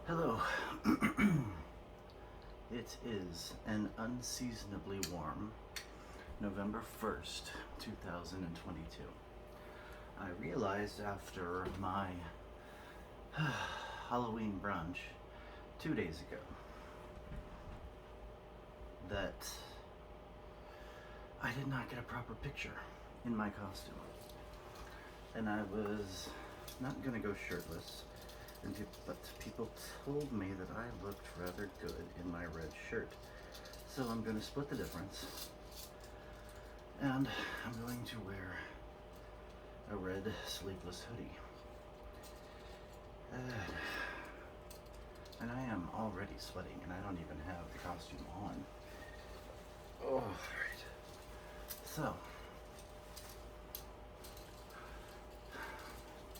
Hello. It is an unseasonably warm November 1st, 2022. I realized after my Halloween brunch 2 days ago that I did not get a proper picture in my costume. And I was not going to go shirtless, but people told me that I looked rather good in my red shirt. So I'm going to split the difference, and I'm going to wear a red sleeveless hoodie. And I am already sweating, and I don't even have the costume on. Oh, alright. So,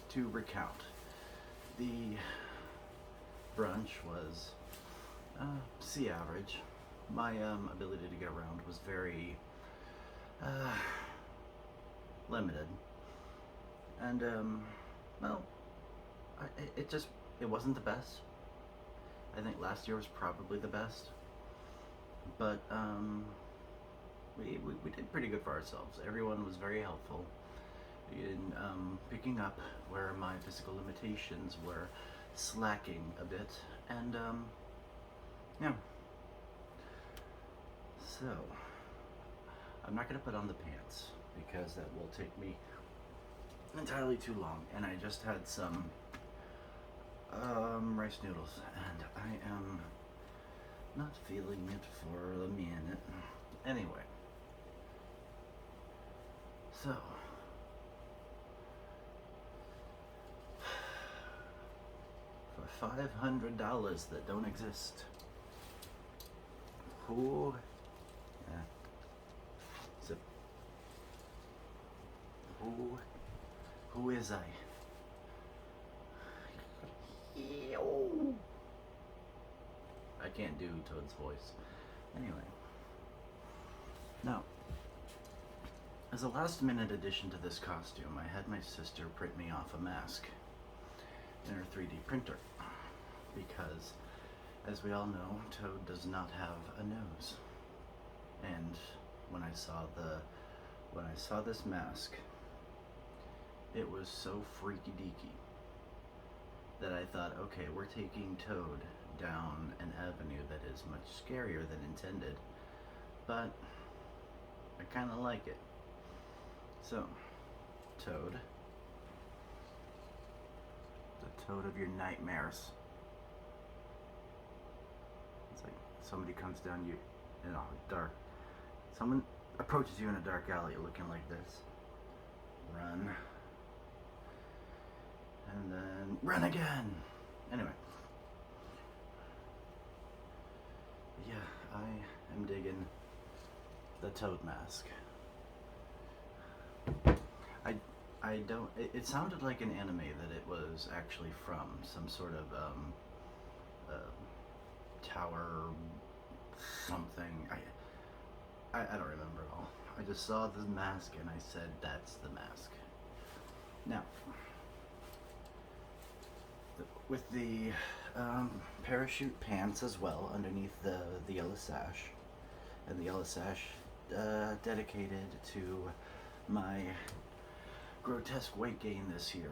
to recount, the brunch was C average. My ability to get around was very limited, and well, it wasn't the best. I think last year was probably the best, but we did pretty good for ourselves. Everyone was very helpful in picking up where my physical limitations were slacking a bit, and yeah. So, I'm not going to put on the pants because that will take me entirely too long, and I just had some rice noodles, and I am not feeling it for a minute. Anyway, so for $500 that don't exist, who? Yeah. So, who is I? I can't do Toad's voice. Anyway. Now, as a last minute addition to this costume, I had my sister print me off a mask in her 3D printer. Because, as we all know, Toad does not have a nose. And when I saw this mask, it was so freaky deaky that I thought, okay, we're taking Toad down an avenue that is much scarier than intended, but I kind of like it. So, Toad, the Toad of your nightmares. It's like somebody comes down you in a dark, someone approaches you in a dark alley looking like this. Run. And then run again. Anyway. Yeah, I am digging the Toad mask. I don't. It sounded like an anime that it was actually from some sort of tower something. I don't remember at all. I just saw the mask and I said, "That's the mask." Now, with the parachute pants as well underneath the yellow sash, and the yellow sash dedicated to my grotesque weight gain this year.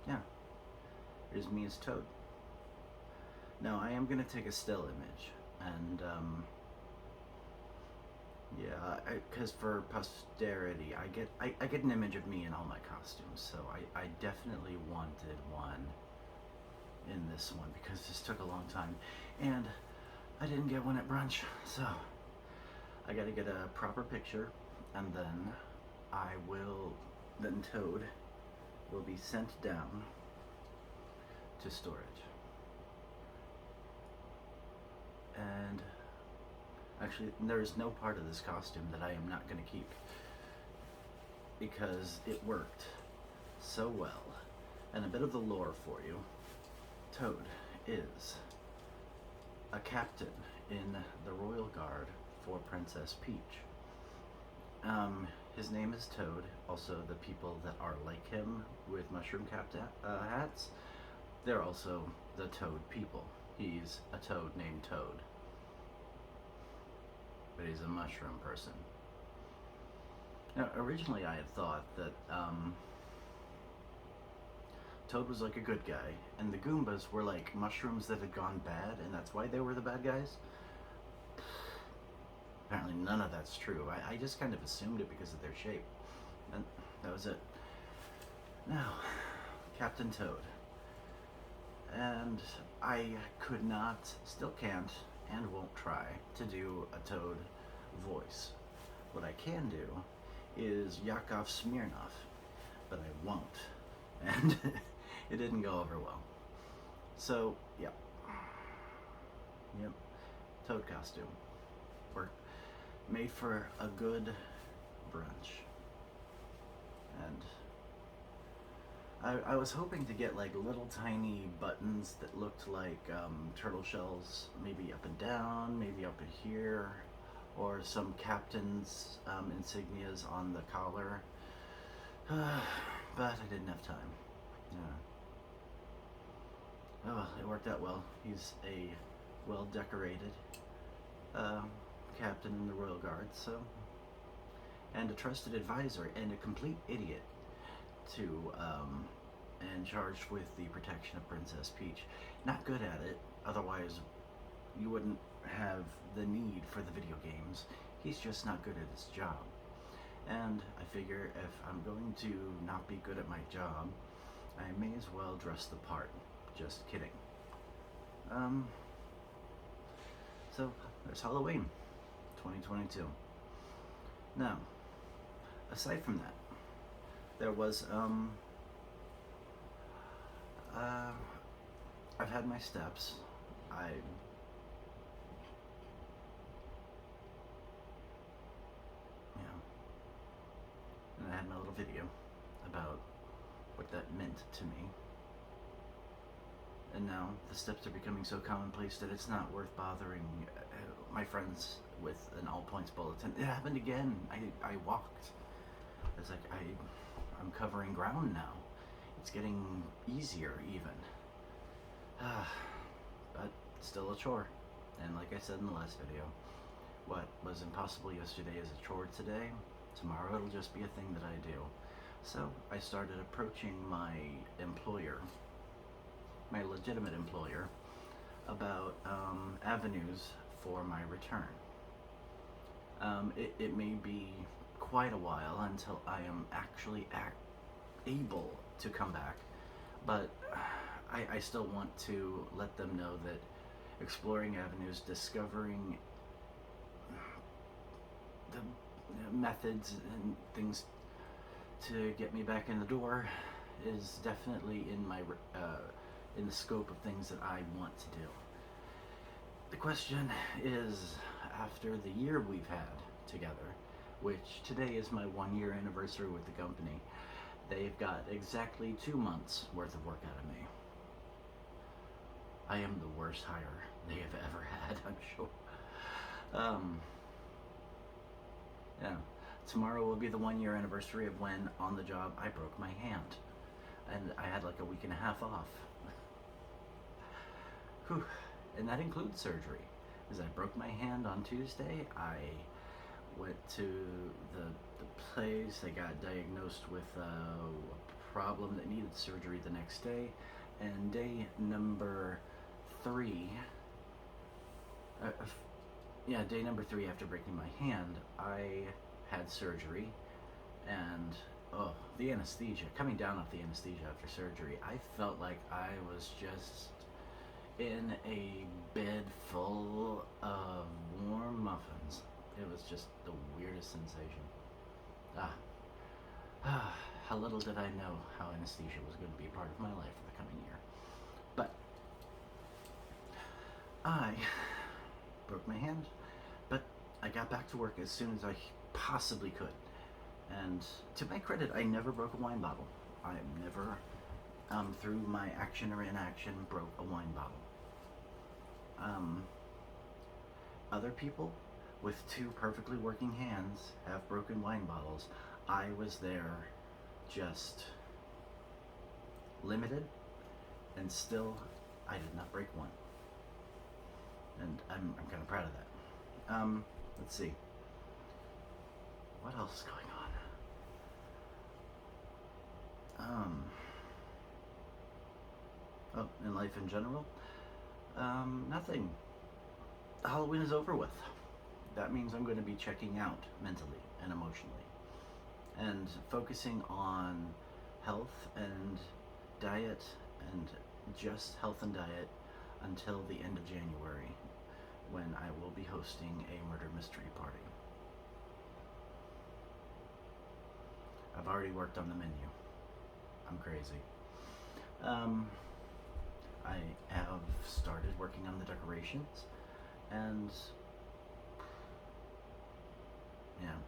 Yeah, here's me as Toad. Now I am gonna take a still image, and yeah, because for posterity, I get an image of me in all my costumes, so I definitely wanted one in this one because this took a long time, and I didn't get one at brunch, so I gotta get a proper picture, and then then Toad will be sent down to storage. And actually, there is no part of this costume that I am not going to keep because it worked so well. And a bit of the lore for you. Toad is a captain in the Royal Guard for Princess Peach. His name is Toad. Also, the people that are like him with mushroom capped hats They're also the Toad people. He's a toad named Toad, but he's a mushroom person. Now, originally I had thought that Toad was like a good guy, and the Goombas were like mushrooms that had gone bad, and that's why they were the bad guys. Apparently none of that's true. I just kind of assumed it because of their shape. And that was it. Now, Captain Toad. And I could not, still can't, and won't try to do a Toad voice. What I can do is Yakov Smirnov, but I won't. And it didn't go over well. So, yep. Yep. Toad costume. Worked. Made for a good brunch. And I was hoping to get like little tiny buttons that looked like turtle shells, maybe up and down, maybe up in here, or some captain's insignias on the collar. But I didn't have time. Yeah. Oh well, it worked out well. He's a well-decorated captain in the Royal Guard, so, and a trusted advisor and a complete idiot to and charged with the protection of Princess Peach. Not good at it, otherwise you wouldn't have the need for the video games. He's just not good at his job. And I figure if I'm going to not be good at my job, I may as well dress the part. Just kidding. So there's Halloween 2022. Now, aside from that, there was I've had my steps. And I had my little video about what that meant to me. And now the steps are becoming so commonplace that it's not worth bothering my friends with an all points bulletin. It happened again. I walked. It's like I'm covering ground now. It's getting easier even. But still a chore. And like I said in the last video, what was impossible yesterday is a chore today. Tomorrow it'll just be a thing that I do. So I started approaching my employer, my legitimate employer, about avenues for my return. It may be quite a while until I am actually able to come back, but I still want to let them know that exploring avenues, discovering the methods and things to get me back in the door is definitely in my in the scope of things that I want to do. The question is, after the year we've had together, which today is my 1-year anniversary with the company, they've got exactly 2 months worth of work out of me. I am the worst hire they have ever had, I'm sure. Yeah. Tomorrow will be the 1-year anniversary of when, on the job, I broke my hand. And I had like a week and a half off. Whew. And that includes surgery. Because I broke my hand on Tuesday. I went to the place. I got diagnosed with a problem that needed surgery the next day. And day number 3, day number 3 after breaking my hand, I had surgery, and the anesthesia, coming down off the anesthesia after surgery, I felt like I was just in a bed full of warm muffins. It was just the weirdest sensation. How little did I know how anesthesia was going to be a part of my life for the coming year. But I broke my hand, but I got back to work as soon as I possibly could. And to my credit, I never broke a wine bottle. I never, through my action or inaction, broke a wine bottle. Other people with 2 perfectly working hands have broken wine bottles. I was there just limited and still I did not break one. And I'm kind of proud of that. Let's see. What else is going on? Oh, in life in general? Nothing. Halloween is over with. That means I'm going to be checking out mentally and emotionally and focusing on health and diet and just health and diet until the end of January, when I will be hosting a murder mystery party. I've already worked on the menu. I'm crazy. I have started working on the decorations, and yeah,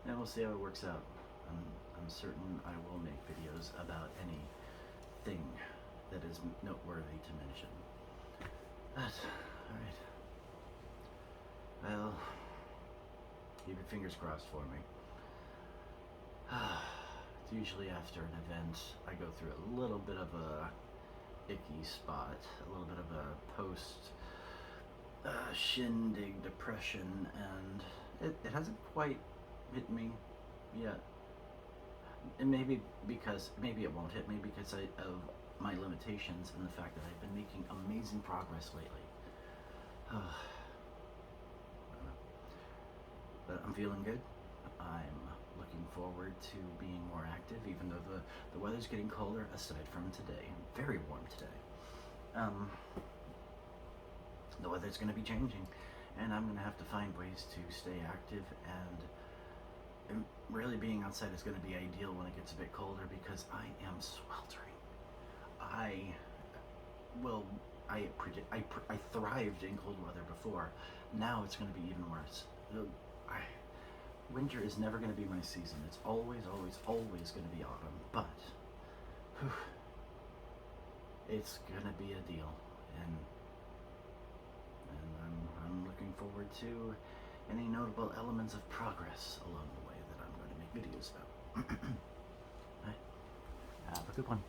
and we'll see how it works out. I'm certain I will make videos about anything that is noteworthy to mention. But, alright. Well, keep your fingers crossed for me. It's usually after an event I go through a little bit of a icky spot, a little bit of a post Shindig depression, and it hasn't quite hit me yet. And maybe it won't hit me because of my limitations and the fact that I've been making amazing progress lately. But I'm feeling good. I'm looking forward to being more active, even though the weather's getting colder, aside from today. Very warm today. The weather's going to be changing, and I'm going to have to find ways to stay active, and really being outside is going to be ideal when it gets a bit colder, because I am sweltering. I thrived in cold weather before. Now it's going to be even worse. Winter is never going to be my season. It's always going to be autumn. But it's going to be a deal, and I'm looking forward to any notable elements of progress along the way that I'm going to make videos about. Right. Have a good one.